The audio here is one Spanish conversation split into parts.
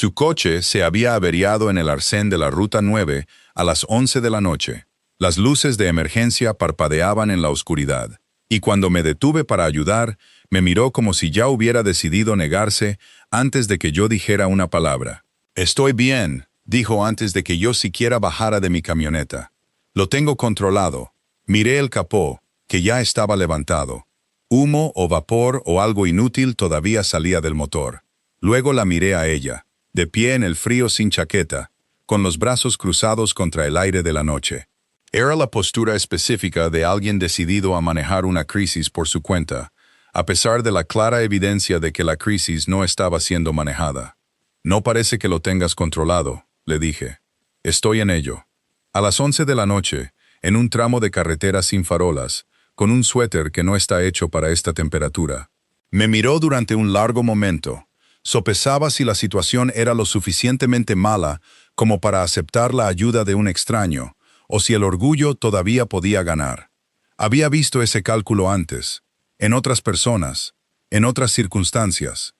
Su coche se había averiado en el arcén de la Ruta 9 a las 11 de la noche. Las luces de emergencia parpadeaban en la oscuridad, y cuando me detuve para ayudar, me miró como si ya hubiera decidido negarse antes de que yo dijera una palabra. «Estoy bien», dijo antes de que yo siquiera bajara de mi camioneta. «Lo tengo controlado». Miré el capó, que ya estaba levantado. Humo o vapor o algo inútil todavía salía del motor. Luego la miré a ella, de pie en el frío sin chaqueta, con los brazos cruzados contra el aire de la noche. Era la postura específica de alguien decidido a manejar una crisis por su cuenta, a pesar de la clara evidencia de que la crisis no estaba siendo manejada. «No parece que lo tengas controlado», le dije. «Estoy en ello». A las 11 de la noche, en un tramo de carretera sin farolas, con un suéter que no está hecho para esta temperatura. Me miró durante un largo momento. Sopesaba si la situación era lo suficientemente mala como para aceptar la ayuda de un extraño, o si el orgullo todavía podía ganar. Había visto ese cálculo antes, en otras personas, en otras circunstancias.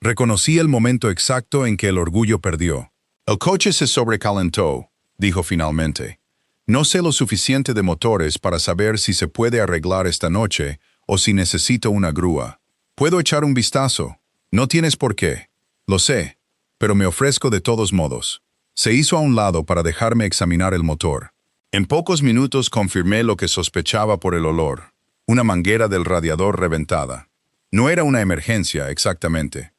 Reconocí el momento exacto en que el orgullo perdió. «El coche se sobrecalentó», dijo finalmente. «No sé lo suficiente de motores para saber si se puede arreglar esta noche o si necesito una grúa. Puedo echar un vistazo. No tienes por qué. Lo sé, pero me ofrezco de todos modos». Se hizo a un lado para dejarme examinar el motor. En pocos minutos confirmé lo que sospechaba por el olor. Una manguera del radiador reventada. No era una emergencia, exactamente,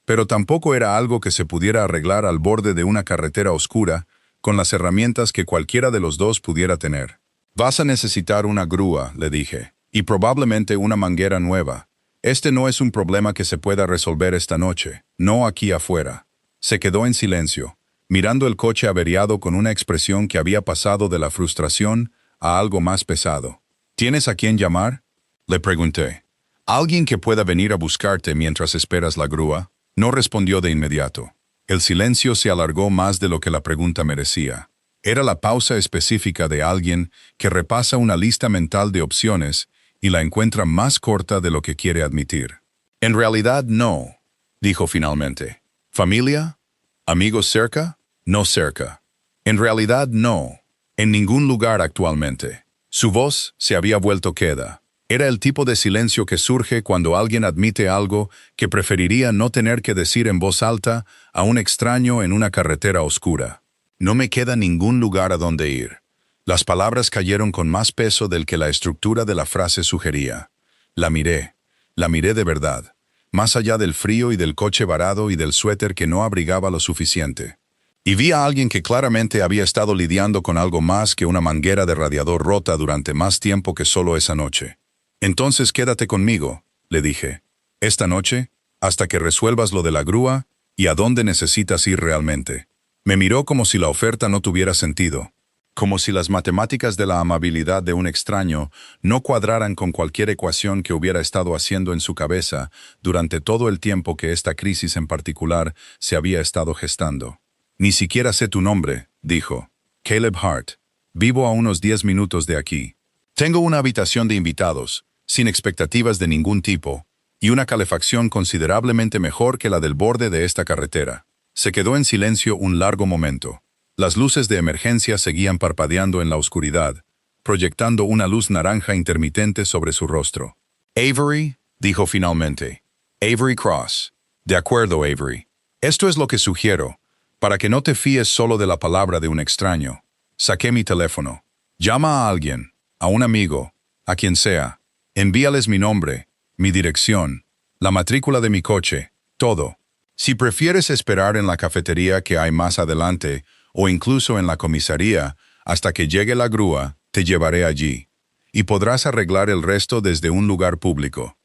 pero tampoco era algo que se pudiera arreglar al borde de una carretera oscura con las herramientas que cualquiera de los dos pudiera tener. «Vas a necesitar una grúa», le dije, «y probablemente una manguera nueva. Este no es un problema que se pueda resolver esta noche, no aquí afuera». Se quedó en silencio, mirando el coche averiado con una expresión que había pasado de la frustración a algo más pesado. «¿Tienes a quién llamar?», le pregunté. «¿Alguien que pueda venir a buscarte mientras esperas la grúa?». No respondió de inmediato. El silencio se alargó más de lo que la pregunta merecía. Era la pausa específica de alguien que repasa una lista mental de opciones y la encuentra más corta de lo que quiere admitir. «En realidad no», dijo finalmente. «¿Familia? ¿Amigos cerca? No cerca. En realidad no. En ningún lugar actualmente». Su voz se había vuelto queda. Era el tipo de silencio que surge cuando alguien admite algo que preferiría no tener que decir en voz alta a un extraño en una carretera oscura. «No me queda ningún lugar a donde ir». Las palabras cayeron con más peso del que la estructura de la frase sugería. La miré de verdad, más allá del frío y del coche varado y del suéter que no abrigaba lo suficiente. Y vi a alguien que claramente había estado lidiando con algo más que una manguera de radiador rota durante más tiempo que solo esa noche. «Entonces quédate conmigo», le dije. «Esta noche, hasta que resuelvas lo de la grúa y a dónde necesitas ir realmente». Me miró como si la oferta no tuviera sentido, como si las matemáticas de la amabilidad de un extraño no cuadraran con cualquier ecuación que hubiera estado haciendo en su cabeza durante todo el tiempo que esta crisis en particular se había estado gestando. «Ni siquiera sé tu nombre», dijo. «Caleb Hart. Vivo a unos 10 minutos de aquí. Tengo una habitación de invitados, sin expectativas de ningún tipo, y una calefacción considerablemente mejor que la del borde de esta carretera». Se quedó en silencio un largo momento. Las luces de emergencia seguían parpadeando en la oscuridad, proyectando una luz naranja intermitente sobre su rostro. «Avery», dijo finalmente. «Avery Cross». «De acuerdo, Avery. Esto es lo que sugiero, para que no te fíes solo de la palabra de un extraño». Saqué mi teléfono. «Llama a alguien, a un amigo, a quien sea. Envíales mi nombre, mi dirección, la matrícula de mi coche, todo. Si prefieres esperar en la cafetería que hay más adelante, o incluso en la comisaría, hasta que llegue la grúa, te llevaré allí. Y podrás arreglar el resto desde un lugar público.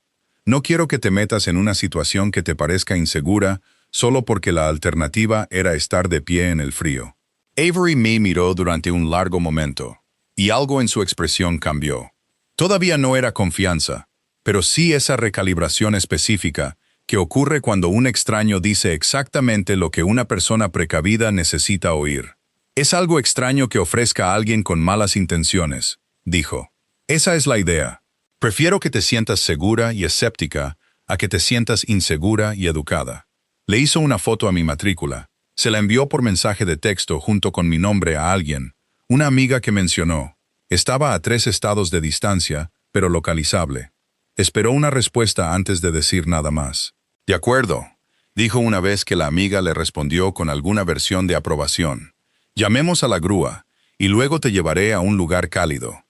No quiero que te metas en una situación que te parezca insegura, solo porque la alternativa era estar de pie en el frío». Avery me miró durante un largo momento, y algo en su expresión cambió. Todavía no era confianza, pero sí esa recalibración específica que ocurre cuando un extraño dice exactamente lo que una persona precavida necesita oír. «Es algo extraño que ofrezca a alguien con malas intenciones», dijo. «Esa es la idea. Prefiero que te sientas segura y escéptica a que te sientas insegura y educada». Le hizo una foto a mi matrícula, Se la envió por mensaje de texto junto con mi nombre a alguien, una amiga que mencionó. Estaba a 3 estados de distancia, pero localizable. Esperó una respuesta antes de decir nada más. De acuerdo, dijo una vez que la amiga le respondió con alguna versión de aprobación. Llamemos a la grúa, y luego te llevaré a un lugar cálido.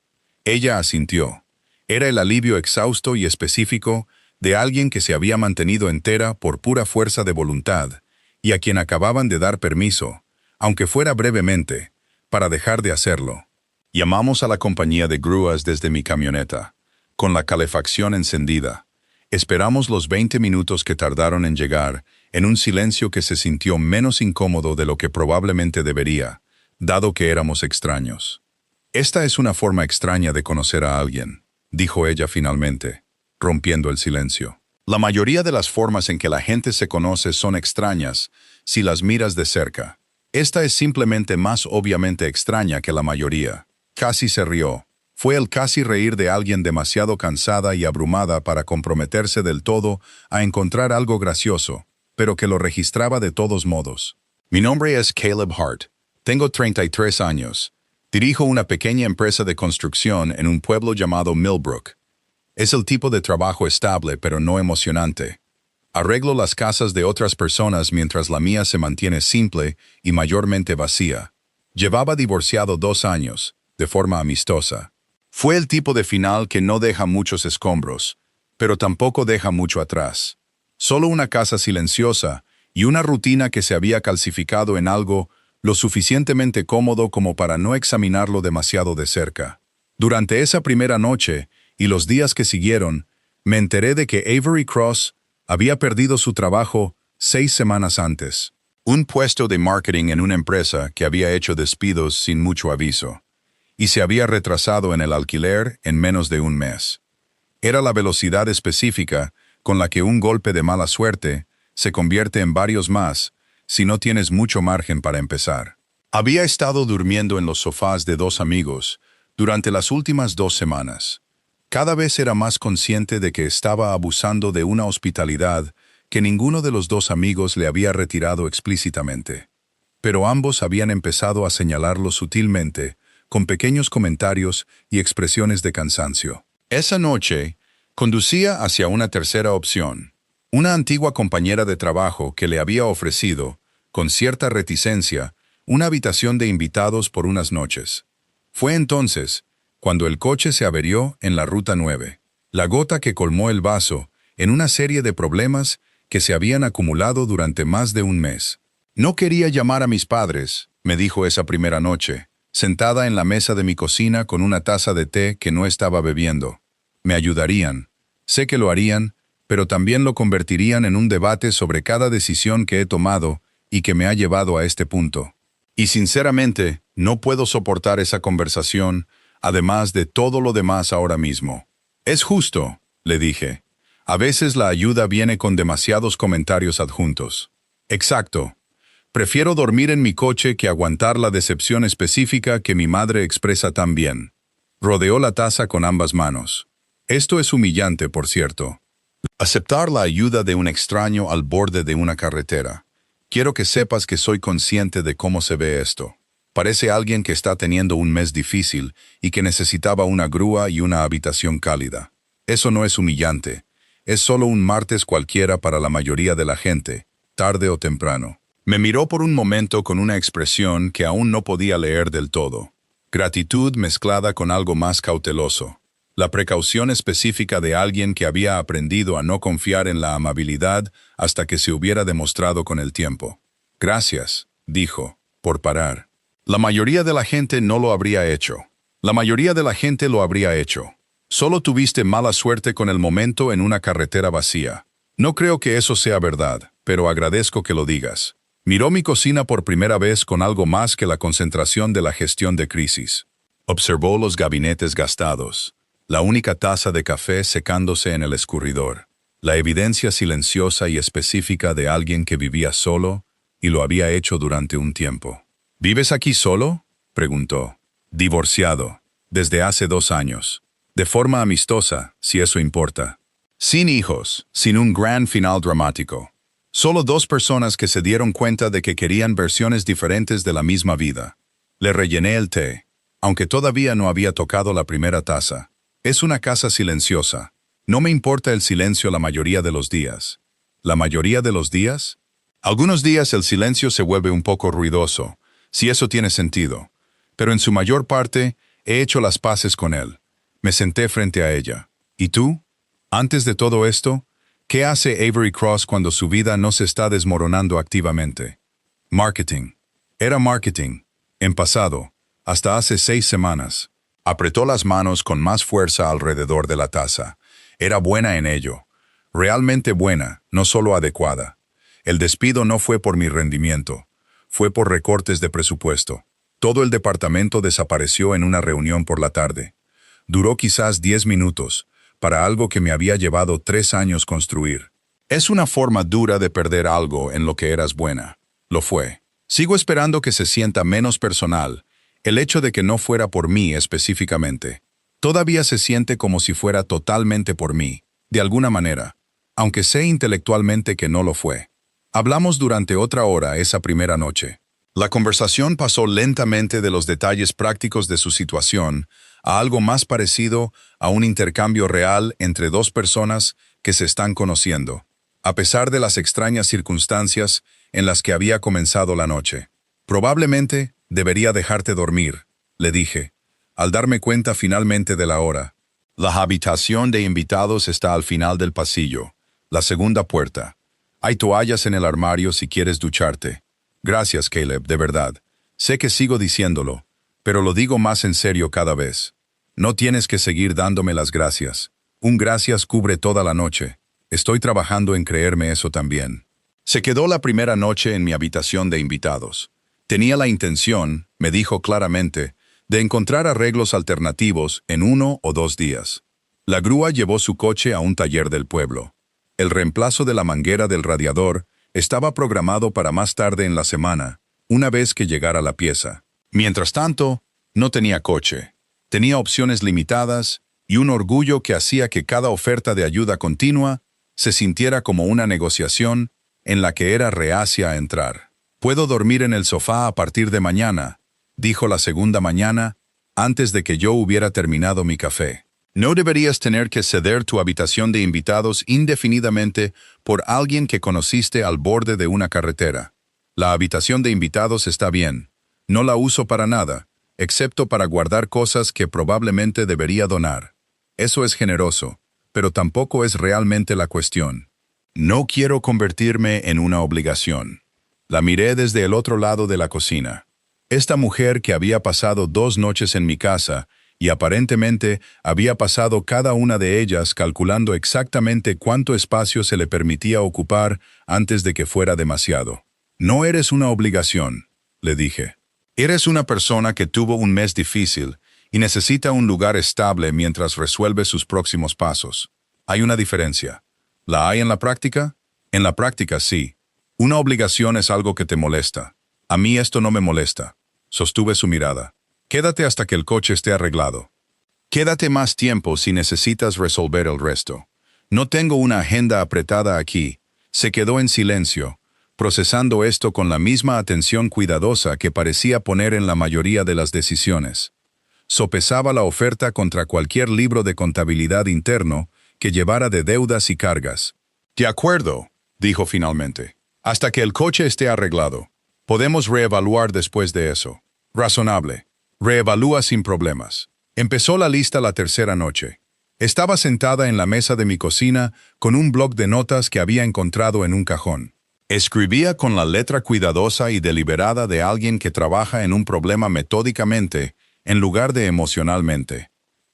Ella asintió. Era el alivio exhausto y específico de alguien que se había mantenido entera por pura fuerza de voluntad, y a quien acababan de dar permiso, aunque fuera brevemente, para dejar de hacerlo. Llamamos a la compañía de grúas desde mi camioneta, con la calefacción encendida. Esperamos los 20 minutos que tardaron en llegar, en un silencio que se sintió menos incómodo de lo que probablemente debería, dado que éramos extraños. Esta es una forma extraña de conocer a alguien, dijo ella finalmente, rompiendo el silencio. La mayoría de las formas en que la gente se conoce son extrañas, si las miras de cerca. Esta es simplemente más obviamente extraña que la mayoría. Casi se rió. Fue el casi reír de alguien demasiado cansada y abrumada para comprometerse del todo a encontrar algo gracioso, pero que lo registraba de todos modos. Mi nombre es Caleb Hart. Tengo 33 años. Dirijo una pequeña empresa de construcción en un pueblo llamado Millbrook. Es el tipo de trabajo estable pero no emocionante. Arreglo las casas de otras personas mientras la mía se mantiene simple y mayormente vacía. Llevaba divorciado 2 años, de forma amistosa. Fue el tipo de final que no deja muchos escombros, pero tampoco deja mucho atrás. Solo una casa silenciosa y una rutina que se había calcificado en algo lo suficientemente cómodo como para no examinarlo demasiado de cerca. Durante esa primera noche y los días que siguieron, me enteré de que Avery Cross había perdido su trabajo 6 semanas antes. Un puesto de marketing en una empresa que había hecho despidos sin mucho aviso. Y se había retrasado en el alquiler en menos de un mes. Era la velocidad específica con la que un golpe de mala suerte se convierte en varios más si no tienes mucho margen para empezar. Había estado durmiendo en los sofás de 2 amigos durante las últimas 2 semanas. Cada vez era más consciente de que estaba abusando de una hospitalidad que ninguno de los 2 amigos le había retirado explícitamente. Pero ambos habían empezado a señalarlo sutilmente, con pequeños comentarios y expresiones de cansancio. Esa noche, conducía hacia una tercera opción. Una antigua compañera de trabajo que le había ofrecido, con cierta reticencia, una habitación de invitados por unas noches. Fue entonces cuando el coche se averió en la Ruta 9, la gota que colmó el vaso en una serie de problemas que se habían acumulado durante más de un mes. No quería llamar a mis padres, me dijo esa primera noche, sentada en la mesa de mi cocina con una taza de té que no estaba bebiendo. Me ayudarían. Sé que lo harían, pero también lo convertirían en un debate sobre cada decisión que he tomado y que me ha llevado a este punto. Y sinceramente, no puedo soportar esa conversación, además de todo lo demás ahora mismo. Es justo, le dije. A veces la ayuda viene con demasiados comentarios adjuntos. Exacto. Prefiero dormir en mi coche que aguantar la decepción específica que mi madre expresa tan bien. Rodeó la taza con ambas manos. Esto es humillante, por cierto. Aceptar la ayuda de un extraño al borde de una carretera. Quiero que sepas que soy consciente de cómo se ve esto. Parece alguien que está teniendo un mes difícil y que necesitaba una grúa y una habitación cálida. Eso no es humillante. Es solo un martes cualquiera para la mayoría de la gente, tarde o temprano. Me miró por un momento con una expresión que aún no podía leer del todo. Gratitud mezclada con algo más cauteloso. La precaución específica de alguien que había aprendido a no confiar en la amabilidad hasta que se hubiera demostrado con el tiempo. Gracias, dijo, por parar. La mayoría de la gente no lo habría hecho. La mayoría de la gente lo habría hecho. Solo tuviste mala suerte con el momento en una carretera vacía. No creo que eso sea verdad, pero agradezco que lo digas. Miró mi cocina por primera vez con algo más que la concentración de la gestión de crisis. Observó los gabinetes gastados, la única taza de café secándose en el escurridor, la evidencia silenciosa y específica de alguien que vivía solo y lo había hecho durante un tiempo. ¿Vives aquí solo?, preguntó. Divorciado, desde hace 2 años. De forma amistosa, si eso importa. Sin hijos, sin un gran final dramático. Solo dos personas que se dieron cuenta de que querían versiones diferentes de la misma vida. Le rellené el té, aunque todavía no había tocado la primera taza. Es una casa silenciosa. No me importa el silencio la mayoría de los días. ¿La mayoría de los días? Algunos días el silencio se vuelve un poco ruidoso, si eso tiene sentido. Pero en su mayor parte, he hecho las paces con él. Me senté frente a ella. ¿Y tú? Antes de todo esto, ¿qué hace Avery Cross cuando su vida no se está desmoronando activamente? Marketing. Era marketing. En pasado, hasta hace 6 semanas. Apretó las manos con más fuerza alrededor de la taza. Era buena en ello. Realmente buena, no solo adecuada. El despido no fue por mi rendimiento. Fue por recortes de presupuesto. Todo el departamento desapareció en una reunión por la tarde. Duró quizás 10 minutos, para algo que me había llevado 3 años construir. Es una forma dura de perder algo en lo que eras buena. Lo fue. Sigo esperando que se sienta menos personal, el hecho de que no fuera por mí específicamente. Todavía se siente como si fuera totalmente por mí, de alguna manera, aunque sé intelectualmente que no lo fue. Hablamos durante otra hora esa primera noche. La conversación pasó lentamente de los detalles prácticos de su situación a algo más parecido a un intercambio real entre dos personas que se están conociendo, a pesar de las extrañas circunstancias en las que había comenzado la noche. Probablemente debería dejarte dormir, le dije, al darme cuenta finalmente de la hora. La habitación de invitados está al final del pasillo, la segunda puerta. Hay toallas en el armario si quieres ducharte. Gracias, Caleb, de verdad. Sé que sigo diciéndolo, pero lo digo más en serio cada vez. No tienes que seguir dándome las gracias. Un gracias cubre toda la noche. Estoy trabajando en creerme eso también. Se quedó la primera noche en mi habitación de invitados. Tenía la intención, me dijo claramente, de encontrar arreglos alternativos en 1 o 2 días. La grúa llevó su coche a un taller del pueblo. El reemplazo de la manguera del radiador estaba programado para más tarde en la semana, una vez que llegara la pieza. Mientras tanto, no tenía coche. Tenía opciones limitadas y un orgullo que hacía que cada oferta de ayuda continua se sintiera como una negociación en la que era reacia a entrar. «Puedo dormir en el sofá a partir de mañana», dijo la segunda mañana, antes de que yo hubiera terminado mi café. «No deberías tener que ceder tu habitación de invitados indefinidamente por alguien que conociste al borde de una carretera. La habitación de invitados está bien. No la uso para nada, excepto para guardar cosas que probablemente debería donar. Eso es generoso, pero tampoco es realmente la cuestión. No quiero convertirme en una obligación». La miré desde el otro lado de la cocina. Esta mujer que había pasado 2 noches en mi casa y aparentemente había pasado cada una de ellas calculando exactamente cuánto espacio se le permitía ocupar antes de que fuera demasiado. «No eres una obligación», le dije. «Eres una persona que tuvo un mes difícil y necesita un lugar estable mientras resuelve sus próximos pasos. Hay una diferencia. ¿La hay en la práctica? En la práctica sí. Una obligación es algo que te molesta. A mí esto no me molesta». Sostuve su mirada. «Quédate hasta que el coche esté arreglado. Quédate más tiempo si necesitas resolver el resto. No tengo una agenda apretada aquí». Se quedó en silencio, procesando esto con la misma atención cuidadosa que parecía poner en la mayoría de las decisiones. Sopesaba la oferta contra cualquier libro de contabilidad interno que llevara de deudas y cargas. «De acuerdo», dijo finalmente. «Hasta que el coche esté arreglado. Podemos reevaluar después de eso». «Razonable. Reevalúa sin problemas». Empezó la lista la tercera noche. Estaba sentada en la mesa de mi cocina con un bloc de notas que había encontrado en un cajón. Escribía con la letra cuidadosa y deliberada de alguien que trabaja en un problema metódicamente en lugar de emocionalmente.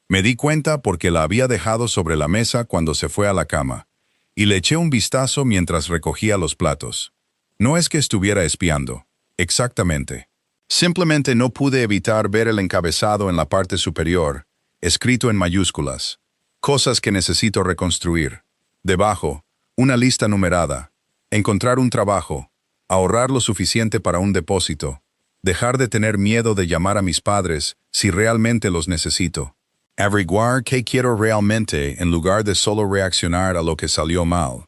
Me di cuenta porque la había dejado sobre la mesa cuando se fue a la cama, y le eché un vistazo mientras recogía los platos. No es que estuviera espiando, exactamente. Simplemente no pude evitar ver el encabezado en la parte superior, escrito en mayúsculas. «Cosas que necesito reconstruir». Debajo, una lista numerada. Encontrar un trabajo, ahorrar lo suficiente para un depósito, dejar de tener miedo de llamar a mis padres si realmente los necesito, averiguar qué quiero realmente en lugar de solo reaccionar a lo que salió mal.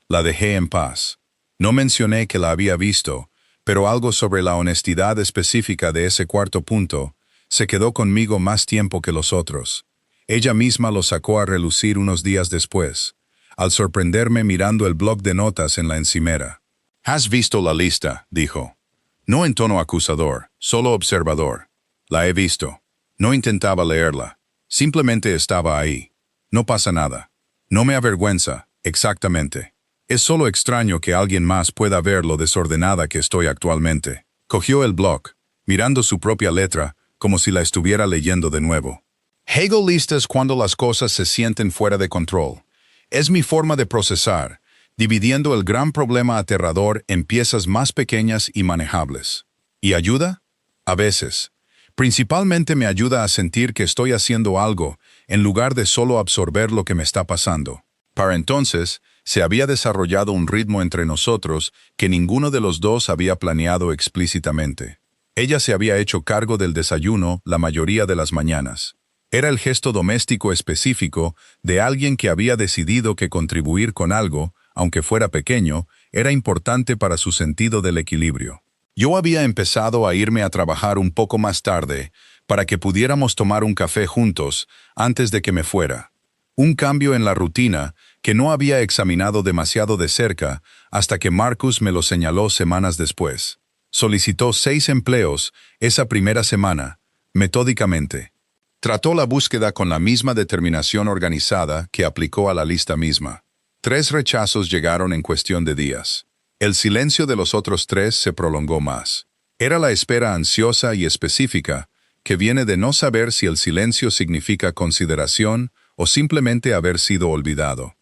La dejé en paz. No mencioné que la había visto, pero algo sobre la honestidad específica de ese cuarto punto se quedó conmigo más tiempo que los otros. Ella misma lo sacó a relucir unos días después, al sorprenderme mirando el bloc de notas en la encimera. «¿Has visto la lista?», dijo. No en tono acusador, solo observador. «La he visto. No intentaba leerla. Simplemente estaba ahí. No pasa nada. No me avergüenza, exactamente. Es solo extraño que alguien más pueda ver lo desordenada que estoy actualmente». Cogió el bloc, mirando su propia letra, como si la estuviera leyendo de nuevo. «Hegel listas cuando las cosas se sienten fuera de control. Es mi forma de procesar, dividiendo el gran problema aterrador en piezas más pequeñas y manejables. ¿Y ayuda? A veces. Principalmente me ayuda a sentir que estoy haciendo algo, en lugar de solo absorber lo que me está pasando». Para entonces, se había desarrollado un ritmo entre nosotros que ninguno de los dos había planeado explícitamente. Ella se había hecho cargo del desayuno la mayoría de las mañanas. Era el gesto doméstico específico de alguien que había decidido que contribuir con algo, aunque fuera pequeño, era importante para su sentido del equilibrio. Yo había empezado a irme a trabajar un poco más tarde para que pudiéramos tomar un café juntos antes de que me fuera. Un cambio en la rutina que no había examinado demasiado de cerca hasta que Marcus me lo señaló semanas después. Solicitó 6 empleos esa primera semana, metódicamente. Trató la búsqueda con la misma determinación organizada que aplicó a la lista misma. 3 rechazos llegaron en cuestión de días. El silencio de los otros 3 se prolongó más. Era la espera ansiosa y específica que viene de no saber si el silencio significa consideración o simplemente haber sido olvidado.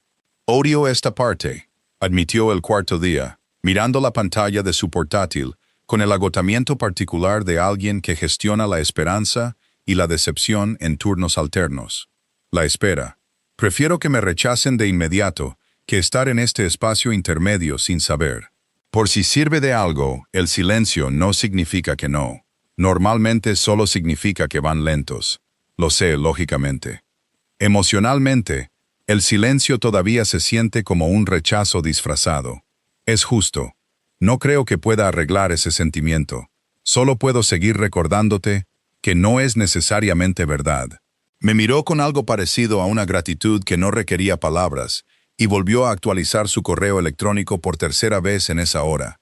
«Odio esta parte», admitió el cuarto día, mirando la pantalla de su portátil, con el agotamiento particular de alguien que gestiona la esperanza y la decepción en turnos alternos. La espera. Prefiero que me rechacen de inmediato que estar en este espacio intermedio sin saber. Por si sirve de algo, el silencio no significa que no. Normalmente solo significa que van lentos. Lo sé, lógicamente. Emocionalmente, el silencio todavía se siente como un rechazo disfrazado. Es justo. No creo que pueda arreglar ese sentimiento. Solo puedo seguir recordándote que no es necesariamente verdad. Me miró con algo parecido a una gratitud que no requería palabras y volvió a actualizar su correo electrónico por tercera vez en esa hora.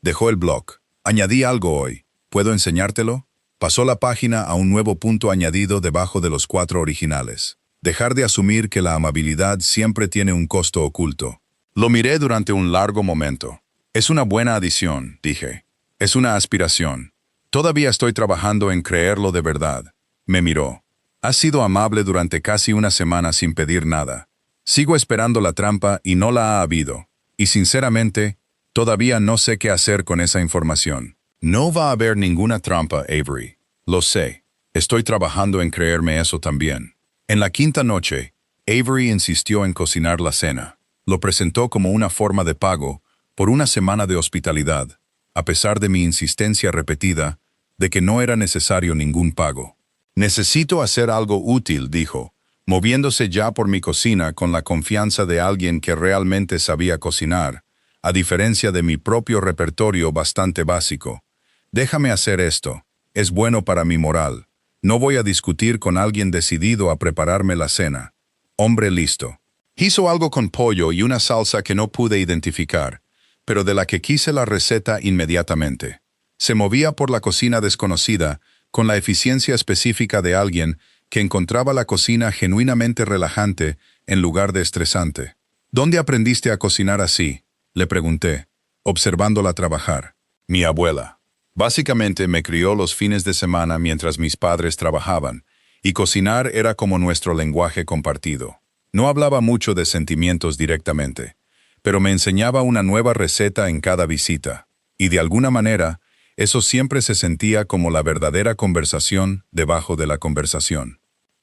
Dejó el blog. «Añadí algo hoy. ¿Puedo enseñártelo?» Pasó la página a un nuevo punto añadido debajo de los 4 originales. Dejar de asumir que la amabilidad siempre tiene un costo oculto. Lo miré durante un largo momento. «Es una buena adición», dije. «Es una aspiración. Todavía estoy trabajando en creerlo de verdad». Me miró. «Has sido amable durante casi una semana sin pedir nada. Sigo esperando la trampa y no la ha habido. Y sinceramente, todavía no sé qué hacer con esa información». «No va a haber ninguna trampa, Avery. Lo sé. Estoy trabajando en creerme eso también». En la quinta noche, Avery insistió en cocinar la cena. Lo presentó como una forma de pago por una semana de hospitalidad, a pesar de mi insistencia repetida de que no era necesario ningún pago. «Necesito hacer algo útil», dijo, moviéndose ya por mi cocina con la confianza de alguien que realmente sabía cocinar, a diferencia de mi propio repertorio bastante básico. «Déjame hacer esto. Es bueno para mi moral. No voy a discutir con alguien decidido a prepararme la cena. Hombre listo». Hizo algo con pollo y una salsa que no pude identificar, pero de la que quise la receta inmediatamente. Se movía por la cocina desconocida con la eficiencia específica de alguien que encontraba la cocina genuinamente relajante en lugar de estresante. «¿Dónde aprendiste a cocinar así?», le pregunté, observándola trabajar. «Mi abuela. Básicamente me crió los fines de semana mientras mis padres trabajaban, y cocinar era como nuestro lenguaje compartido. No hablaba mucho de sentimientos directamente, pero me enseñaba una nueva receta en cada visita, y de alguna manera, eso siempre se sentía como la verdadera conversación debajo de la conversación.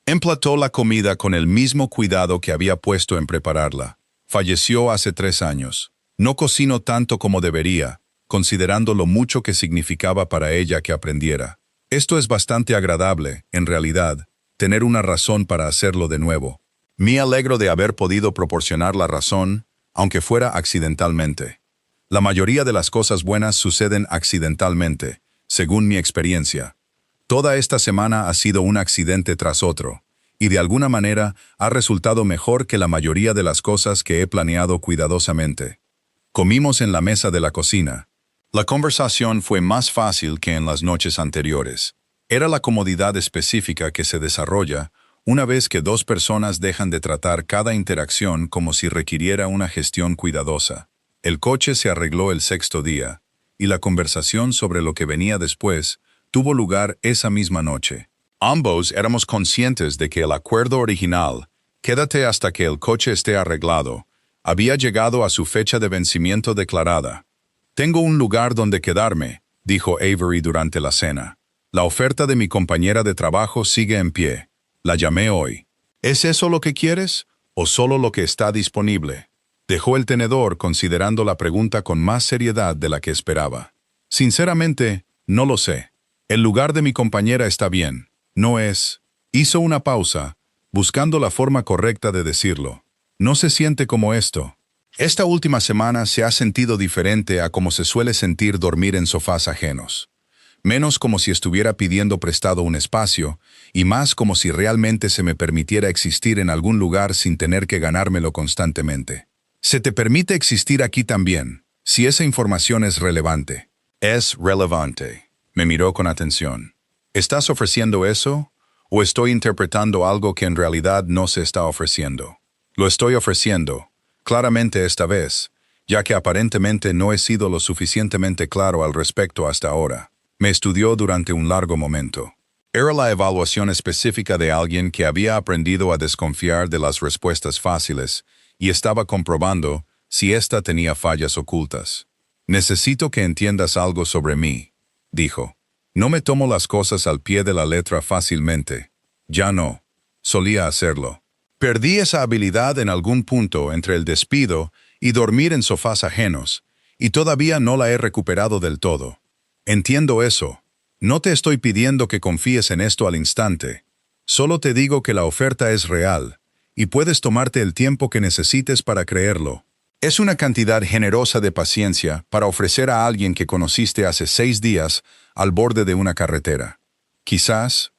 Emplató la comida con el mismo cuidado que había puesto en prepararla. Falleció hace 3 años. No cocino tanto como debería, considerando lo mucho que significaba para ella que aprendiera. Esto es bastante agradable, en realidad, tener una razón para hacerlo de nuevo. Me alegro de haber podido proporcionar la razón, aunque fuera accidentalmente. La mayoría de las cosas buenas suceden accidentalmente, según mi experiencia. Toda esta semana ha sido un accidente tras otro, y de alguna manera ha resultado mejor que la mayoría de las cosas que he planeado cuidadosamente. Comimos en la mesa de la cocina. La conversación fue más fácil que en las noches anteriores. Era la comodidad específica que se desarrolla una vez que dos personas dejan de tratar cada interacción como si requiriera una gestión cuidadosa. El coche se arregló el sexto día, y la conversación sobre lo que venía después tuvo lugar esa misma noche. Ambos éramos conscientes de que el acuerdo original, quédate hasta que el coche esté arreglado, había llegado a su fecha de vencimiento declarada. Tengo un lugar donde quedarme, dijo Avery durante la cena. La oferta de mi compañera de trabajo sigue en pie. La llamé hoy. ¿Es eso lo que quieres o solo lo que está disponible? Dejó el tenedor considerando la pregunta con más seriedad de la que esperaba. Sinceramente, no lo sé. El lugar de mi compañera está bien. No es... Hizo una pausa, buscando la forma correcta de decirlo. No se siente como esto. Esta última semana se ha sentido diferente a como se suele sentir dormir en sofás ajenos. Menos como si estuviera pidiendo prestado un espacio, y más como si realmente se me permitiera existir en algún lugar sin tener que ganármelo constantemente. Se te permite existir aquí también, si esa información es relevante. Es relevante. Me miró con atención. ¿Estás ofreciendo eso? ¿O estoy interpretando algo que en realidad no se está ofreciendo? Lo estoy ofreciendo, claramente esta vez, ya que aparentemente no he sido lo suficientemente claro al respecto hasta ahora. Me estudió durante un largo momento. Era la evaluación específica de alguien que había aprendido a desconfiar de las respuestas fáciles y estaba comprobando si ésta tenía fallas ocultas. Necesito que entiendas algo sobre mí, dijo. No me tomo las cosas al pie de la letra fácilmente. Ya no. Solía hacerlo. Perdí esa habilidad en algún punto entre el despido y dormir en sofás ajenos, y todavía no la he recuperado del todo. Entiendo eso. No te estoy pidiendo que confíes en esto al instante. Solo te digo que la oferta es real, y puedes tomarte el tiempo que necesites para creerlo. Es una cantidad generosa de paciencia para ofrecer a alguien que conociste hace 6 días al borde de una carretera. Quizás,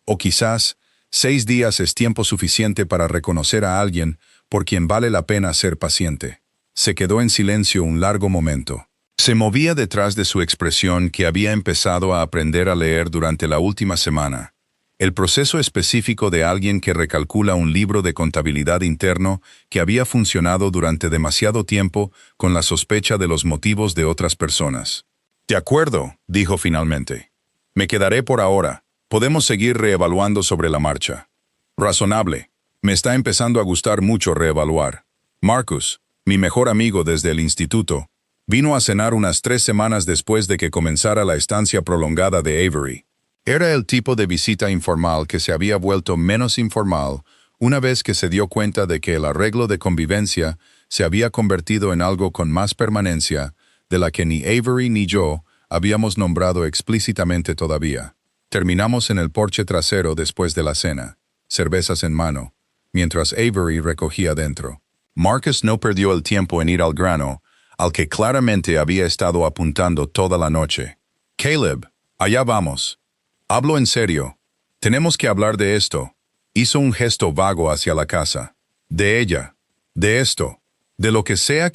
6 días es tiempo suficiente para reconocer a alguien por quien vale la pena ser paciente. Se quedó en silencio un largo momento. Se movía detrás de su expresión que había empezado a aprender a leer durante la última semana. El proceso específico de alguien que recalcula un libro de contabilidad interno que había funcionado durante demasiado tiempo con la sospecha de los motivos de otras personas. De acuerdo, dijo finalmente. Me quedaré por ahora. Podemos seguir reevaluando sobre la marcha. Razonable. Me está empezando a gustar mucho reevaluar. Marcus, mi mejor amigo desde el instituto, vino a cenar unas 3 semanas después de que comenzara la estancia prolongada de Avery. Era el tipo de visita informal que se había vuelto menos informal una vez que se dio cuenta de que el arreglo de convivencia se había convertido en algo con más permanencia de la que ni Avery ni yo habíamos nombrado explícitamente todavía. Terminamos en el porche trasero después de la cena, cervezas en mano, mientras Avery recogía dentro. Marcus no perdió el tiempo en ir al grano, al que claramente había estado apuntando toda la noche. Caleb, allá vamos. Hablo en serio. Tenemos que hablar de esto. Hizo un gesto vago hacia la casa. De ella. De esto. De lo que sea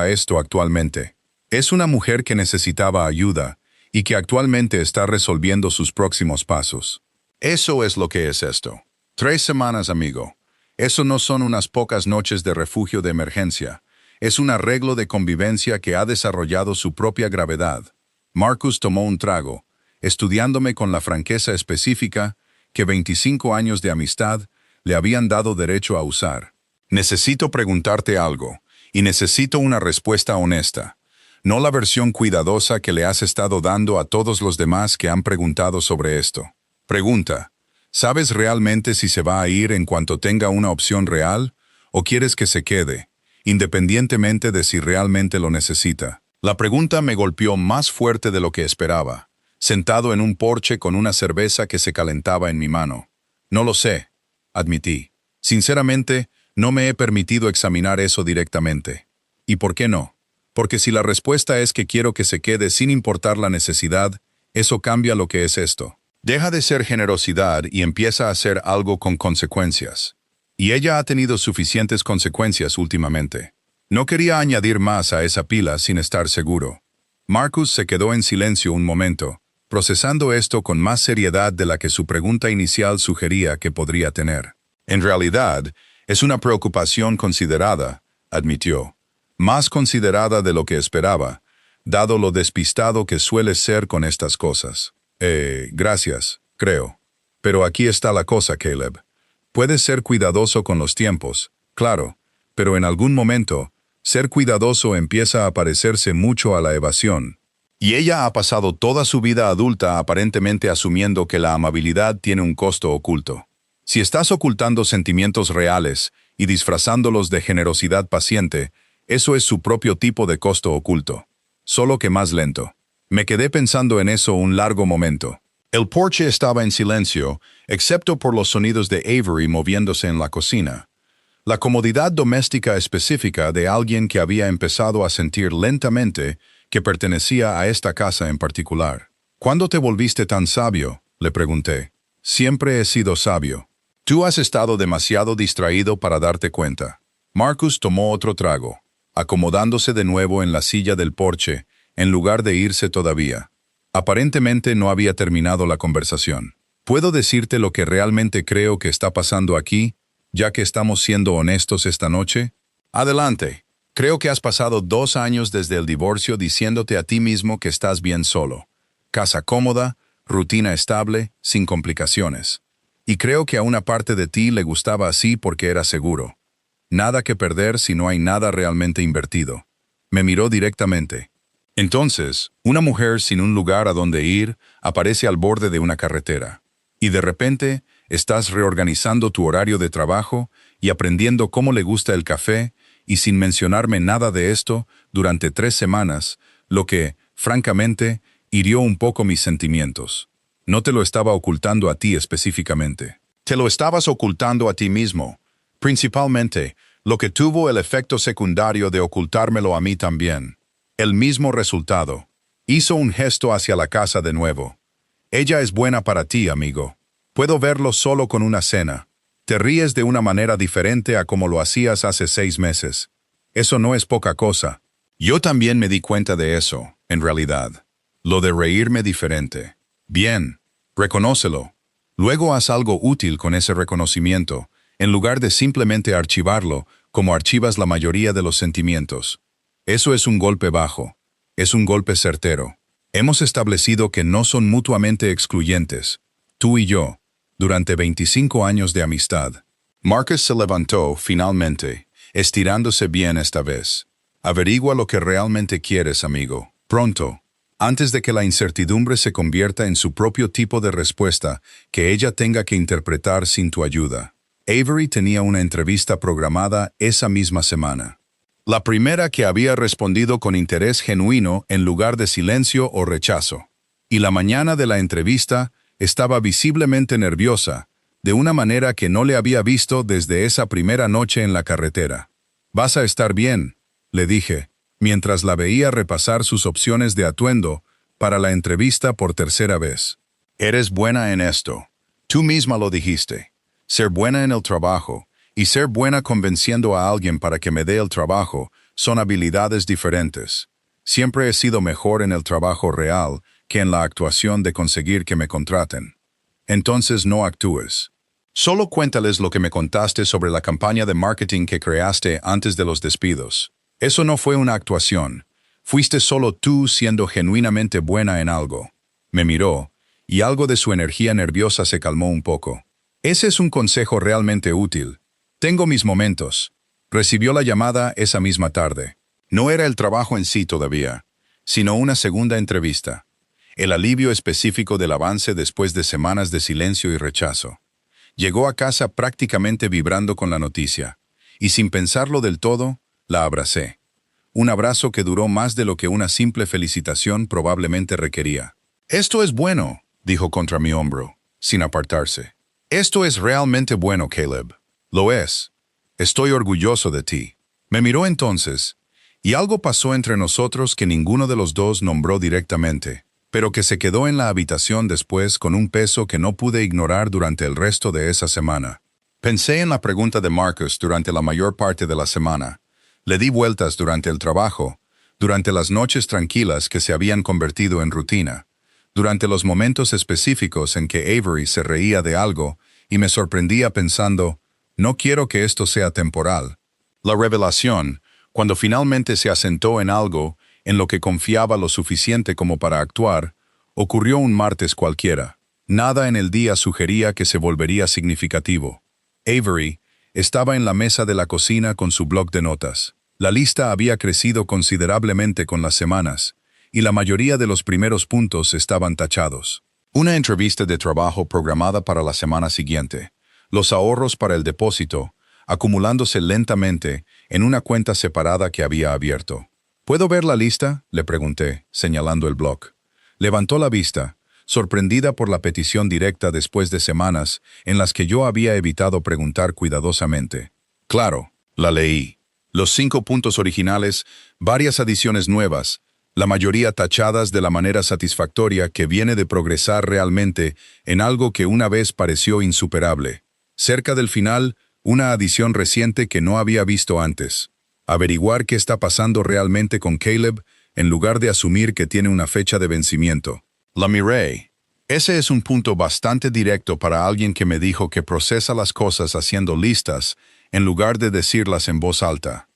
esto actualmente. Es una mujer que necesitaba ayuda y que actualmente está resolviendo sus próximos pasos. Eso es lo que es esto. 3 semanas, amigo. Eso no son unas pocas noches de refugio de emergencia. Es un arreglo de convivencia que ha desarrollado su propia gravedad. Marcus tomó un trago, estudiándome con la franqueza específica que 25 años de amistad le habían dado derecho a usar. Necesito preguntarte algo, y necesito una respuesta honesta, no la versión cuidadosa que le has estado dando a todos los demás que han preguntado sobre esto. Pregunta, ¿sabes realmente si se va a ir en cuanto tenga una opción real, o quieres que se quede, independientemente de si realmente lo necesita? La pregunta me golpeó más fuerte de lo que esperaba, sentado en un porche con una cerveza que se calentaba en mi mano. No lo sé, admití. Sinceramente, no me he permitido examinar eso directamente. ¿Y por qué no? Porque si la respuesta es que quiero que se quede sin importar la necesidad, eso cambia lo que es esto. Deja de ser generosidad y empieza a hacer algo con consecuencias. Y ella ha tenido suficientes consecuencias últimamente. No quería añadir más a esa pila sin estar seguro. Marcus se quedó en silencio un momento, procesando esto con más seriedad de la que su pregunta inicial sugería que podría tener. En realidad, es una preocupación considerada, admitió. Más considerada de lo que esperaba, dado lo despistado que suele ser con estas cosas. Gracias, creo. Pero aquí está la cosa, Caleb. Puedes ser cuidadoso con los tiempos, claro, pero en algún momento, ser cuidadoso empieza a parecerse mucho a la evasión. Y ella ha pasado toda su vida adulta aparentemente asumiendo que la amabilidad tiene un costo oculto. Si estás ocultando sentimientos reales y disfrazándolos de generosidad paciente, eso es su propio tipo de costo oculto. Solo que más lento. Me quedé pensando en eso un largo momento. El porche estaba en silencio, excepto por los sonidos de Avery moviéndose en la cocina. La comodidad doméstica específica de alguien que había empezado a sentir lentamente que pertenecía a esta casa en particular. ¿Cuándo te volviste tan sabio?, le pregunté. Siempre he sido sabio. Tú has estado demasiado distraído para darte cuenta. Marcus tomó otro trago, acomodándose de nuevo en la silla del porche, en lugar de irse todavía. Aparentemente no había terminado la conversación. ¿Puedo decirte lo que realmente creo que está pasando aquí, ya que estamos siendo honestos esta noche? Adelante. Creo que has pasado 2 años desde el divorcio diciéndote a ti mismo que estás bien solo. Casa cómoda, rutina estable, sin complicaciones. Y creo que a una parte de ti le gustaba así porque era seguro. Nada que perder si no hay nada realmente invertido. Me miró directamente. Entonces, una mujer sin un lugar a donde ir aparece al borde de una carretera. Y de repente, estás reorganizando tu horario de trabajo y aprendiendo cómo le gusta el café, y sin mencionarme nada de esto, durante 3 semanas, lo que, francamente, hirió un poco mis sentimientos. No te lo estaba ocultando a ti específicamente. Te lo estabas ocultando a ti mismo. Principalmente, lo que tuvo el efecto secundario de ocultármelo a mí también. El mismo resultado. Hizo un gesto hacia la casa de nuevo. Ella es buena para ti, amigo. Puedo verlo solo con una cena. Te ríes de una manera diferente a como lo hacías hace 6 meses. Eso no es poca cosa. Yo también me di cuenta de eso, en realidad. Lo de reírme diferente. Bien, reconócelo. Luego haz algo útil con ese reconocimiento, en lugar de simplemente archivarlo, como archivas la mayoría de los sentimientos. Eso es un golpe bajo. Es un golpe certero. Hemos establecido que no son mutuamente excluyentes. Tú y yo. Durante 25 años de amistad. Marcus se levantó, finalmente, estirándose bien esta vez. Averigua lo que realmente quieres, amigo. Pronto. Antes de que la incertidumbre se convierta en su propio tipo de respuesta que ella tenga que interpretar sin tu ayuda. Avery tenía una entrevista programada esa misma semana. La primera que había respondido con interés genuino en lugar de silencio o rechazo. Y la mañana de la entrevista estaba visiblemente nerviosa, de una manera que no le había visto desde esa primera noche en la carretera. «Vas a estar bien», le dije, mientras la veía repasar sus opciones de atuendo para la entrevista por 3ª vez. «Eres buena en esto. Tú misma lo dijiste. Ser buena en el trabajo y ser buena convenciendo a alguien para que me dé el trabajo son habilidades diferentes. Siempre he sido mejor en el trabajo real que en la actuación de conseguir que me contraten. Entonces no actúes. Solo cuéntales lo que me contaste sobre la campaña de marketing que creaste antes de los despidos. Eso no fue una actuación. Fuiste solo tú siendo genuinamente buena en algo». Me miró, y algo de su energía nerviosa se calmó un poco. «Ese es un consejo realmente útil. Tengo mis momentos». Recibió la llamada esa misma tarde. No era el trabajo en sí todavía, sino una segunda entrevista. El alivio específico del avance después de semanas de silencio y rechazo. Llegó a casa prácticamente vibrando con la noticia, y sin pensarlo del todo, la abracé. Un abrazo que duró más de lo que una simple felicitación probablemente requería. «Esto es bueno», dijo contra mi hombro, sin apartarse. «Esto es realmente bueno, Caleb. Lo es. Estoy orgulloso de ti». Me miró entonces, Y algo pasó entre nosotros que ninguno de los dos nombró directamente, pero que se quedó en la habitación después con un peso que no pude ignorar durante el resto de esa semana. Pensé en la pregunta de Marcus durante la mayor parte de la semana. Le di vueltas durante el trabajo, durante las noches tranquilas que se habían convertido en rutina, durante los momentos específicos en que Avery se reía de algo y me sorprendía pensando, no quiero que esto sea temporal. La revelación, cuando finalmente se asentó en algo en lo que confiaba lo suficiente como para actuar, ocurrió un martes cualquiera. Nada en el día sugería que se volvería significativo. Avery estaba en la mesa de la cocina con su bloc de notas. La lista había crecido considerablemente con las semanas, y la mayoría de los primeros puntos estaban tachados. Una entrevista de trabajo programada para la semana siguiente. Los ahorros para el depósito, acumulándose lentamente en una cuenta separada que había abierto. ¿Puedo ver la lista?, le pregunté, señalando el bloc. Levantó la vista, sorprendida por la petición directa después de semanas en las que yo había evitado preguntar cuidadosamente. Claro, la leí. Los 5 puntos originales, varias adiciones nuevas, la mayoría tachadas de la manera satisfactoria que viene de progresar realmente en algo que una vez pareció insuperable. Cerca del final, una adición reciente que no había visto antes. Averiguar qué está pasando realmente con Caleb en lugar de asumir que tiene una fecha de vencimiento. La miré. Ese es un punto bastante directo para alguien que me dijo que procesa las cosas haciendo listas en lugar de decirlas en voz alta.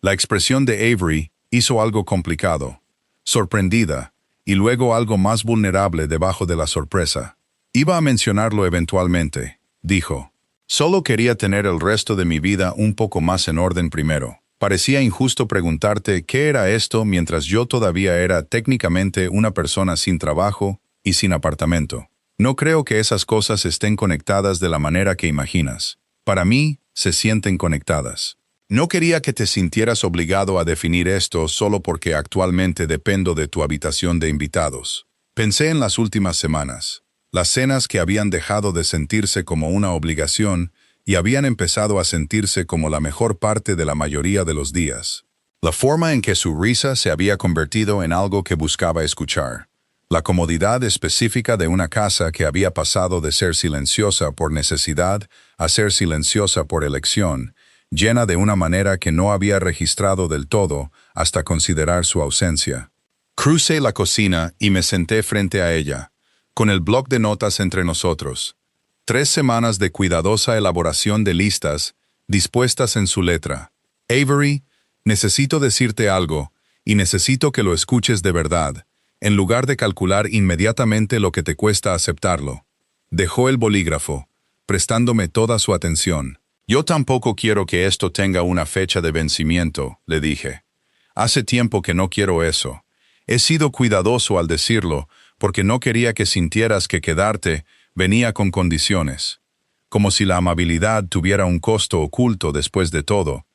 La expresión de Avery hizo algo complicado, sorprendida, y luego algo más vulnerable debajo de la sorpresa. Iba a mencionarlo eventualmente, dijo. Solo quería tener el resto de mi vida un poco más en orden primero. Parecía injusto preguntarte qué era esto mientras yo todavía era técnicamente una persona sin trabajo y sin apartamento. No creo que esas cosas estén conectadas de la manera que imaginas. Para mí, se sienten conectadas. No quería que te sintieras obligado a definir esto solo porque actualmente dependo de tu habitación de invitados. Pensé en las últimas semanas, las cenas que habían dejado de sentirse como una obligación y habían empezado a sentirse como la mejor parte de la mayoría de los días. La forma en que su risa se había convertido en algo que buscaba escuchar. La comodidad específica de una casa que había pasado de ser silenciosa por necesidad a ser silenciosa por elección, llena de una manera que no había registrado del todo hasta considerar su ausencia. Crucé la cocina y me senté frente a ella, con el bloc de notas entre nosotros. 3 semanas de cuidadosa elaboración de listas, dispuestas en su letra. Avery, necesito decirte algo, y necesito que lo escuches de verdad, en lugar de calcular inmediatamente lo que te cuesta aceptarlo. Dejó el bolígrafo, prestándome toda su atención. Yo tampoco quiero que esto tenga una fecha de vencimiento, le dije. Hace tiempo que no quiero eso. He sido cuidadoso al decirlo, porque no quería que sintieras que quedarte venía con condiciones. Como si la amabilidad tuviera un costo oculto después de todo.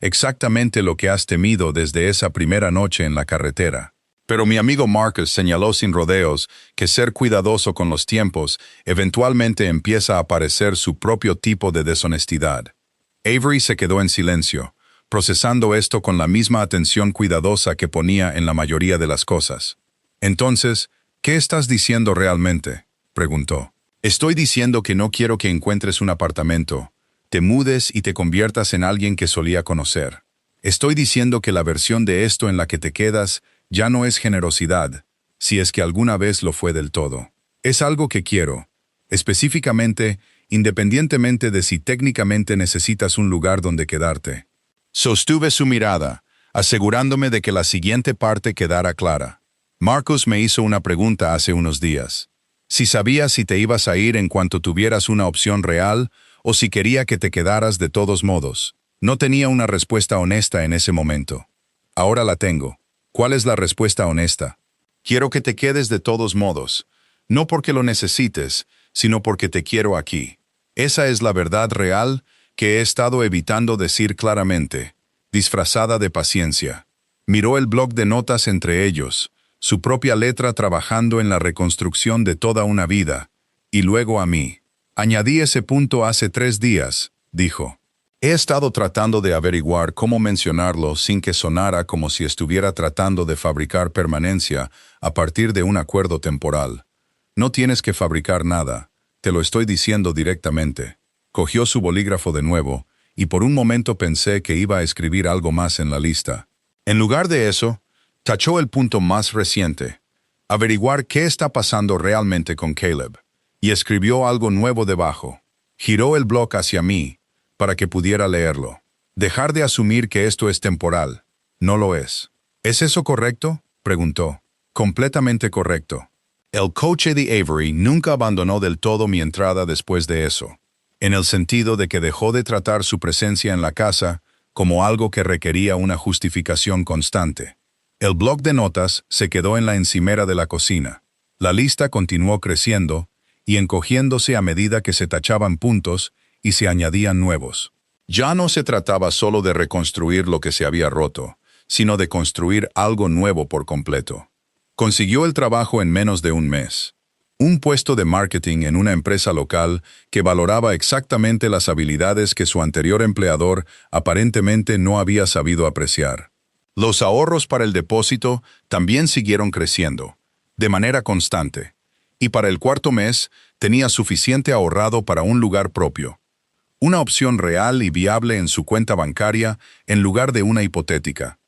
Exactamente lo que has temido desde esa primera noche en la carretera. Pero mi amigo Marcus señaló sin rodeos que ser cuidadoso con los tiempos eventualmente empieza a parecer su propio tipo de deshonestidad. Avery se quedó en silencio, procesando esto con la misma atención cuidadosa que ponía en la mayoría de las cosas. Entonces, ¿qué estás diciendo realmente?, preguntó. Estoy diciendo que no quiero que encuentres un apartamento, te mudes y te conviertas en alguien que solía conocer. Estoy diciendo que la versión de esto en la que te quedas ya no es generosidad, si es que alguna vez lo fue del todo. Es algo que quiero, específicamente, independientemente de si técnicamente necesitas un lugar donde quedarte. Sostuve su mirada, asegurándome de que la siguiente parte quedara clara. Marcus me hizo una pregunta hace unos días. Si sabía si te ibas a ir en cuanto tuvieras una opción real o si quería que te quedaras de todos modos. No tenía una respuesta honesta en ese momento. Ahora la tengo. ¿Cuál es la respuesta honesta? Quiero que te quedes de todos modos, no porque lo necesites, sino porque te quiero aquí. Esa es la verdad real que he estado evitando decir claramente, disfrazada de paciencia. Miró el bloc de notas entre ellos, su propia letra trabajando en la reconstrucción de toda una vida, y luego a mí. Añadí ese punto hace 3 días, dijo. He estado tratando de averiguar cómo mencionarlo sin que sonara como si estuviera tratando de fabricar permanencia a partir de un acuerdo temporal. No tienes que fabricar nada, te lo estoy diciendo directamente. Cogió su bolígrafo de nuevo, y por un momento pensé que iba a escribir algo más en la lista. En lugar de eso, tachó el punto más reciente, averiguar qué está pasando realmente con Caleb, y escribió algo nuevo debajo. Giró el bloc hacia mí, para que pudiera leerlo. Dejar de asumir que esto es temporal. No lo es. ¿Es eso correcto?, preguntó. Completamente correcto. El coche de Avery nunca abandonó del todo mi entrada después de eso, en el sentido de que dejó de tratar su presencia en la casa como algo que requería una justificación constante. El bloc de notas se quedó en la encimera de la cocina. La lista continuó creciendo y encogiéndose a medida que se tachaban puntos y se añadían nuevos. Ya no se trataba solo de reconstruir lo que se había roto, sino de construir algo nuevo por completo. Consiguió el trabajo en menos de un mes. Un puesto de marketing en una empresa local que valoraba exactamente las habilidades que su anterior empleador aparentemente no había sabido apreciar. Los ahorros para el depósito también siguieron creciendo, de manera constante, y para el cuarto mes tenía suficiente ahorrado para un lugar propio. Una opción real y viable en su cuenta bancaria en lugar de una hipotética.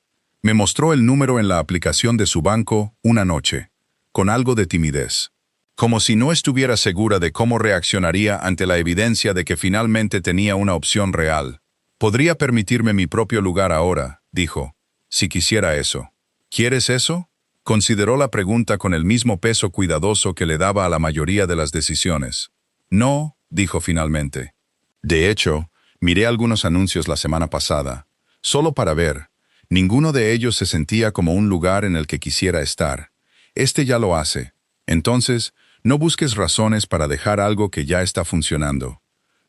Me mostró el número en la aplicación de su banco una noche, con algo de timidez. Como si no estuviera segura de cómo reaccionaría ante la evidencia de que finalmente tenía una opción real. Podría permitirme mi propio lugar ahora, dijo, si quisiera eso. ¿Quieres eso? Consideró la pregunta con el mismo peso cuidadoso que le daba a la mayoría de las decisiones. No, dijo finalmente. De hecho, miré algunos anuncios la semana pasada, solo para ver. Ninguno de ellos se sentía como un lugar en el que quisiera estar. Este ya lo hace. Entonces, no busques razones para dejar algo que ya está funcionando.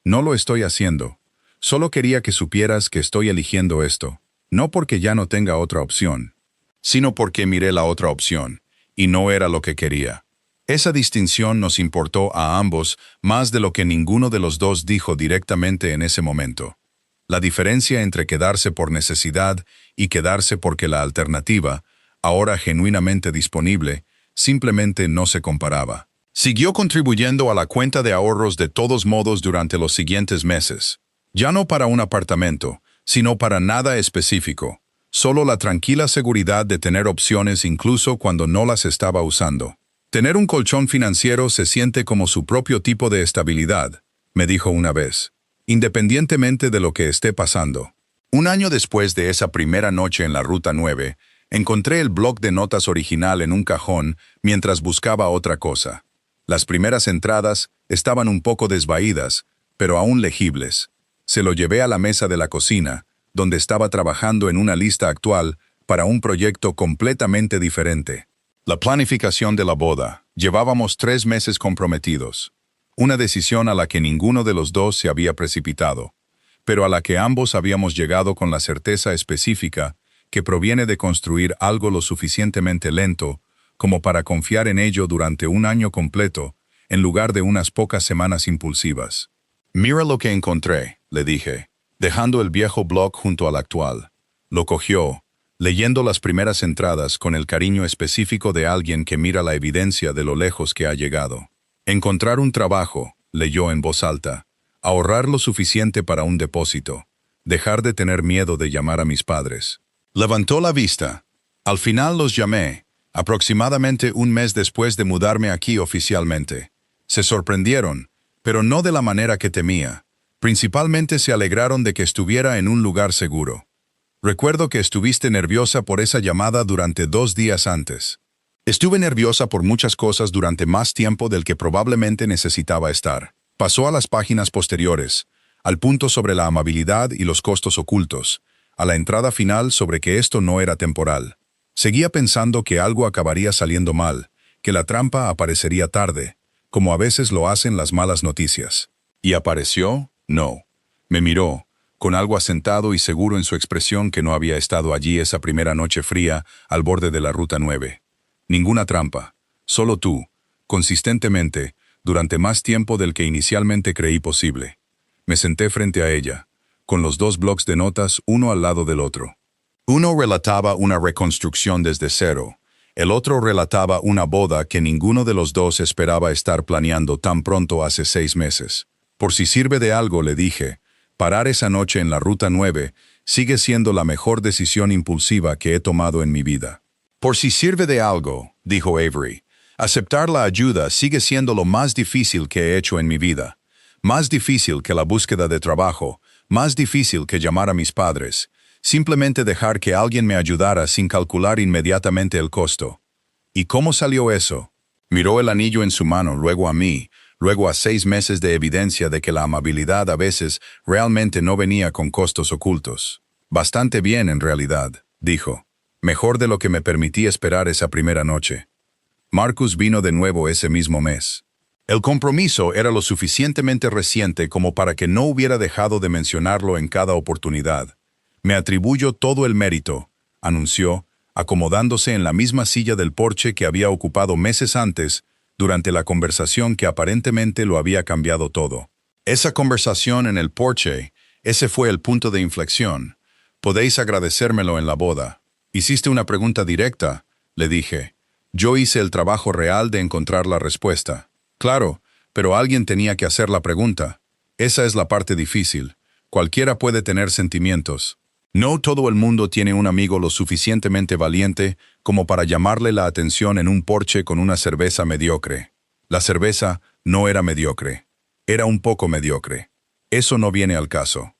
No lo estoy haciendo. Solo quería que supieras que estoy eligiendo esto. No porque ya no tenga otra opción, sino porque miré la otra opción, y no era lo que quería. Esa distinción nos importó a ambos más de lo que ninguno de los dos dijo directamente en ese momento. La diferencia entre quedarse por necesidad y quedarse porque la alternativa, ahora genuinamente disponible, simplemente no se comparaba. Siguió contribuyendo a la cuenta de ahorros de todos modos durante los siguientes meses. Ya no para un apartamento, sino para nada específico. Solo la tranquila seguridad de tener opciones incluso cuando no las estaba usando. Tener un colchón financiero se siente como su propio tipo de estabilidad, me dijo una vez, independientemente de lo que esté pasando. Un año después de esa primera noche en la Ruta 9, encontré el bloc de notas original en un cajón mientras buscaba otra cosa. Las primeras entradas estaban un poco desvaídas, pero aún legibles. Se lo llevé a la mesa de la cocina, donde estaba trabajando en una lista actual para un proyecto completamente diferente. La planificación de la boda. Llevábamos 3 meses comprometidos. Una decisión a la que ninguno de los dos se había precipitado, pero a la que ambos habíamos llegado con la certeza específica que proviene de construir algo lo suficientemente lento como para confiar en ello durante un año completo, en lugar de unas pocas semanas impulsivas. Mira lo que encontré, le dije, dejando el viejo blog junto al actual. Lo cogió, leyendo las primeras entradas con el cariño específico de alguien que mira la evidencia de lo lejos que ha llegado. Encontrar un trabajo, leyó en voz alta, ahorrar lo suficiente para un depósito, dejar de tener miedo de llamar a mis padres. Levantó la vista. Al final los llamé, aproximadamente un mes después de mudarme aquí oficialmente. Se sorprendieron, pero no de la manera que temía. Principalmente se alegraron de que estuviera en un lugar seguro. Recuerdo que estuviste nerviosa por esa llamada durante 2 días antes. Estuve nerviosa por muchas cosas durante más tiempo del que probablemente necesitaba estar. Pasó a las páginas posteriores, al punto sobre la amabilidad y los costos ocultos, a la entrada final sobre que esto no era temporal. Seguía pensando que algo acabaría saliendo mal, que la trampa aparecería tarde, como a veces lo hacen las malas noticias. ¿Y apareció? No. Me miró, con algo asentado y seguro en su expresión que no había estado allí esa primera noche fría al borde de la Ruta 9. Ninguna trampa, solo tú, consistentemente, durante más tiempo del que inicialmente creí posible. Me senté frente a ella, con los dos blocs de notas uno al lado del otro. Uno relataba una reconstrucción desde cero. El otro relataba una boda que ninguno de los dos esperaba estar planeando tan pronto hace 6 meses. Por si sirve de algo, le dije, parar esa noche en la Ruta 9 sigue siendo la mejor decisión impulsiva que he tomado en mi vida. Por si sirve de algo, dijo Avery, aceptar la ayuda sigue siendo lo más difícil que he hecho en mi vida. Más difícil que la búsqueda de trabajo, más difícil que llamar a mis padres. Simplemente dejar que alguien me ayudara sin calcular inmediatamente el costo. ¿Y cómo salió eso? Miró el anillo en su mano, luego a mí, luego a 6 meses de evidencia de que la amabilidad a veces realmente no venía con costos ocultos. Bastante bien, en realidad, dijo. Mejor de lo que me permití esperar esa primera noche. Marcus vino de nuevo ese mismo mes. El compromiso era lo suficientemente reciente como para que no hubiera dejado de mencionarlo en cada oportunidad. Me atribuyo todo el mérito, anunció, acomodándose en la misma silla del porche que había ocupado meses antes, durante la conversación que aparentemente lo había cambiado todo. Esa conversación en el porche, ese fue el punto de inflexión. Podéis agradecérmelo en la boda. Hiciste una pregunta directa, le dije. Yo hice el trabajo real de encontrar la respuesta. Claro, pero alguien tenía que hacer la pregunta. Esa es la parte difícil. Cualquiera puede tener sentimientos. No todo el mundo tiene un amigo lo suficientemente valiente como para llamarle la atención en un porche con una cerveza mediocre. La cerveza no era mediocre. Era un poco mediocre. Eso no viene al caso.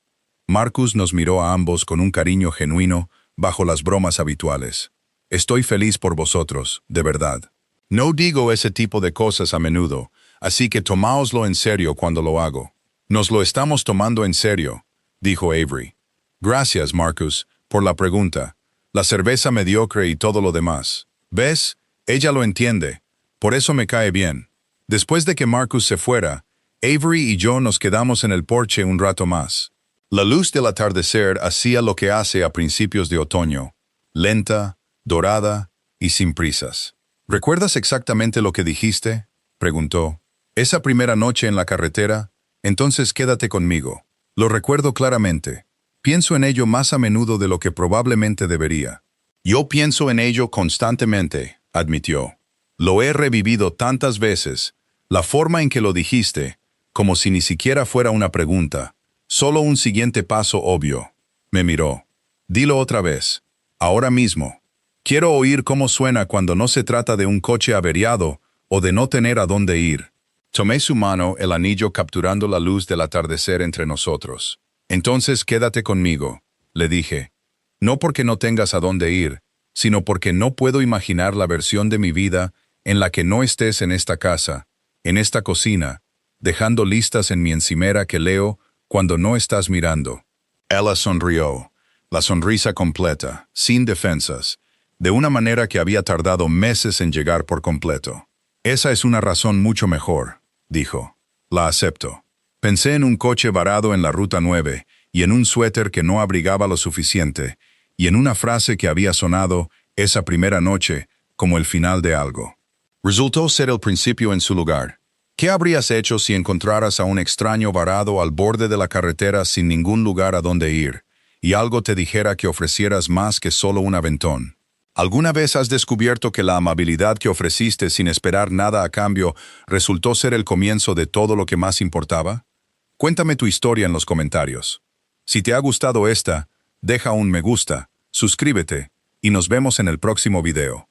Marcus nos miró a ambos con un cariño genuino bajo las bromas habituales. Estoy feliz por vosotros, de verdad. No digo ese tipo de cosas a menudo, así que tomáoslo en serio cuando lo hago. Nos lo estamos tomando en serio, dijo Avery. Gracias, Marcus, por la pregunta. La cerveza mediocre y todo lo demás. ¿Ves? Ella lo entiende. Por eso me cae bien. Después de que Marcus se fuera, Avery y yo nos quedamos en el porche un rato más. La luz del atardecer hacía lo que hace a principios de otoño. Lenta, dorada y sin prisas. ¿Recuerdas exactamente lo que dijiste?, preguntó. Esa primera noche en la carretera, entonces quédate conmigo. Lo recuerdo claramente. Pienso en ello más a menudo de lo que probablemente debería. Yo pienso en ello constantemente, admitió. Lo he revivido tantas veces. La forma en que lo dijiste, como si ni siquiera fuera una pregunta. Solo un siguiente paso obvio. Me miró. Dilo otra vez. Ahora mismo. Quiero oír cómo suena cuando no se trata de un coche averiado o de no tener a dónde ir. Tomé su mano, el anillo capturando la luz del atardecer entre nosotros. Entonces quédate conmigo, le dije. No porque no tengas a dónde ir, sino porque no puedo imaginar la versión de mi vida en la que no estés en esta casa, en esta cocina, dejando listas en mi encimera que leo cuando no estás mirando. Ella sonrió, la sonrisa completa, sin defensas, de una manera que había tardado meses en llegar por completo. Esa es una razón mucho mejor, dijo. La acepto. Pensé en un coche varado en la Ruta 9 y en un suéter que no abrigaba lo suficiente, y en una frase que había sonado esa primera noche como el final de algo. Resultó ser el principio en su lugar. ¿Qué habrías hecho si encontraras a un extraño varado al borde de la carretera sin ningún lugar a donde ir, y algo te dijera que ofrecieras más que solo un aventón? ¿Alguna vez has descubierto que la amabilidad que ofreciste sin esperar nada a cambio resultó ser el comienzo de todo lo que más importaba? Cuéntame tu historia en los comentarios. Si te ha gustado esta, deja un me gusta, suscríbete y nos vemos en el próximo video.